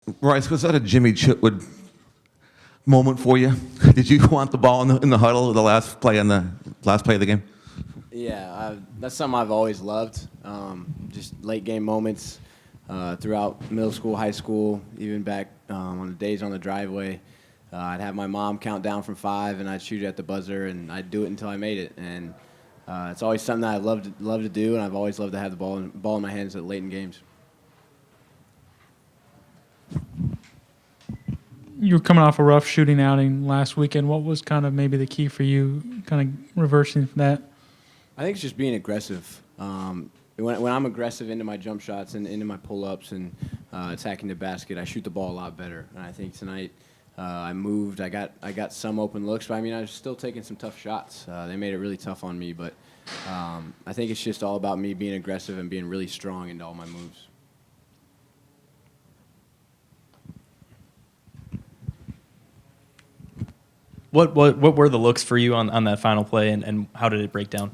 Bryce, was that a Jimmy Chitwood moment for you? Did you want the ball in the huddle, the last play of the game? Yeah, that's something I've always loved. Just late game moments throughout middle school, high school, even back on the days on the driveway. I'd have my mom count down from 5, and I'd shoot at the buzzer, and I'd do it until I made it. And it's always something that I love to do, and I've always loved to have the ball in my hands at late in games. You were coming off a rough shooting outing last weekend. What was kind of maybe the key for you, kind of reversing from that? I think it's just being aggressive. When I'm aggressive into my jump shots and into my pull-ups and attacking the basket, I shoot the ball a lot better. And I think tonight I moved. I got some open looks, but I mean I was still taking some tough shots. They made it really tough on me, but I think it's just all about me being aggressive and being really strong into all my moves. What were the looks for you on that final play, and how did it break down?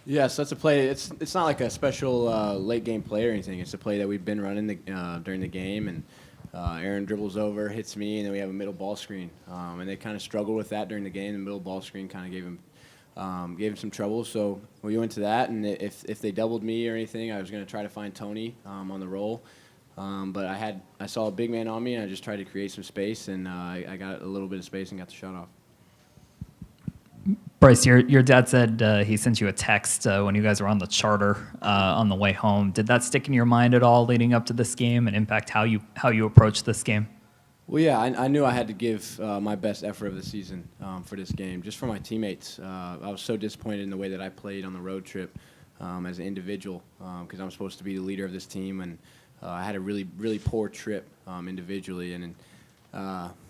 Yes, that's a play. It's not like a special late game play or anything. It's a play that we've been running during the game, and Aaron dribbles over, hits me, and then we have a middle ball screen. And they kind of struggled with that during the game. The middle ball screen kind of gave him some trouble. So we went to that, and if they doubled me or anything, I was going to try to find Tony on the roll. But I saw a big man on me, and I just tried to create some space, and I got a little bit of space and got the shot off. Bryce, your dad said he sent you a text when you guys were on the charter on the way home. Did that stick in your mind at all leading up to this game and impact how you approach this game? Well, yeah, I knew I had to give my best effort of the season for this game, just for my teammates. I was so disappointed in the way that I played on the road trip as an individual because I'm supposed to be the leader of this team, and I had a really, really poor trip individually. And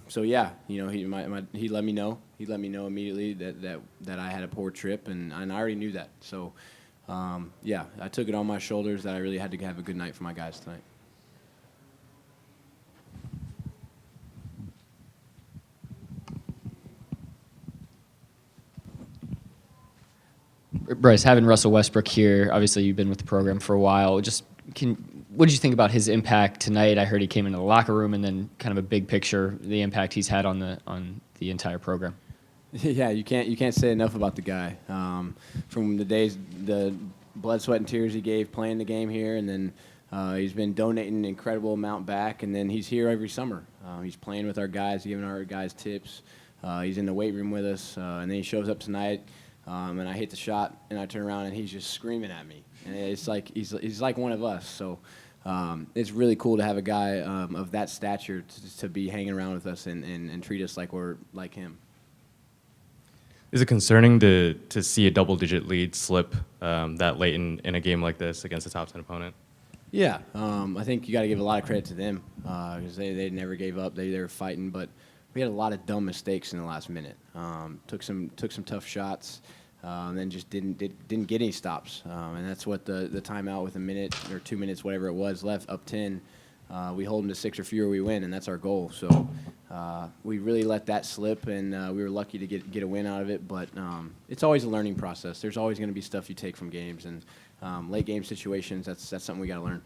so, yeah, you know, he let me know. He let me know immediately that I had a poor trip, and I already knew that. So, yeah, I took it on my shoulders that I really had to have a good night for my guys tonight. Bryce, having Russell Westbrook here, obviously you've been with the program for a while. What did you think about his impact tonight? I heard he came into the locker room, and then kind of a big picture, the impact he's had on the entire program. Yeah, you can't say enough about the guy. From the blood, sweat, and tears he gave playing the game here, and then he's been donating an incredible amount back, and then he's here every summer. He's playing with our guys, giving our guys tips. He's in the weight room with us, and then he shows up tonight. And I hit the shot, and I turn around, and he's just screaming at me. And it's like he's like one of us. So it's really cool to have a guy of that stature to be hanging around with us and treat us like we're like him. Is it concerning to see a double-digit lead slip that late in a game like this against a top 10 opponent? Yeah, I think you got to give a lot of credit to them because they never gave up. They were fighting, but we had a lot of dumb mistakes in the last minute. Took some tough shots, and then just didn't get any stops. And that's what the timeout with a minute or 2 minutes, whatever it was, left up 10. We hold them to 6 or fewer, we win, and that's our goal. So we really let that slip, and we were lucky to get a win out of it. But it's always a learning process. There's always going to be stuff you take from games, and late game situations. That's something we got to learn.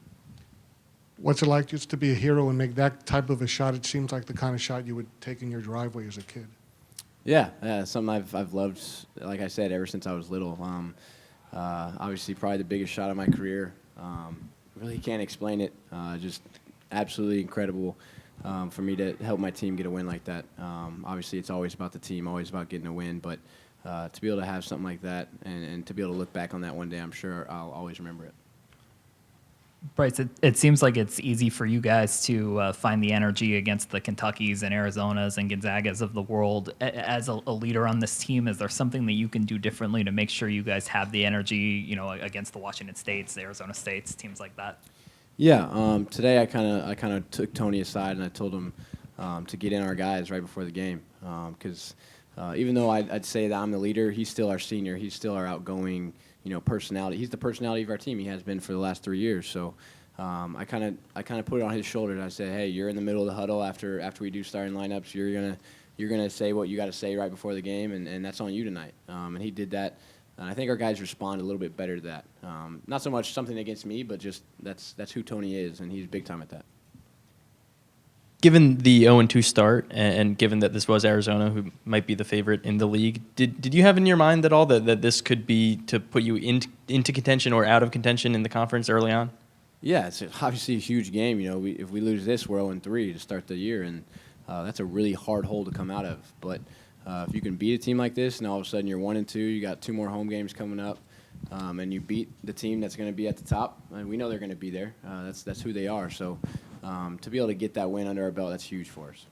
What's it like just to be a hero and make that type of a shot? It seems like the kind of shot you would take in your driveway as a kid. Yeah, something I've loved, like I said, ever since I was little. Obviously, probably the biggest shot of my career. Really can't explain it. Just absolutely incredible for me to help my team get a win like that. Obviously, it's always about the team, always about getting a win, but to be able to have something like that and to be able to look back on that one day, I'm sure I'll always remember it. Bryce, it seems like it's easy for you guys to find the energy against the Kentuckys and Arizonas and Gonzagas of the world. As a leader on this team, is there something that you can do differently to make sure you guys have the energy, you know, against the Washington States, the Arizona States, teams like that? Yeah, today I kind of took Tony aside and I told him to get in our guys right before the game because even though I'd say that I'm the leader, he's still our senior. He's still our outgoing, personality. He's the personality of our team. He has been for the last 3 years. So I kind of put it on his shoulders. I said, hey, you're in the middle of the huddle after we do starting lineups. You're gonna say what you got to say right before the game, and that's on you tonight. And he did that. And I think our guys respond a little bit better to that. Not so much something against me, but just that's who Tony is, and he's big time at that. Given the 0-2 start, and given that this was Arizona, who might be the favorite in the league, did you have in your mind at all that this could be to put you into contention or out of contention in the conference early on? Yeah, it's obviously a huge game. You know, if we lose this, we're 0-3 to start the year, and that's a really hard hole to come out of. But if you can beat a team like this, and all of a sudden you're 1-2, you got 2 more home games coming up, and you beat the team that's going to be at the top, and we know they're going to be there. That's who they are. So to be able to get that win under our belt, that's huge for us.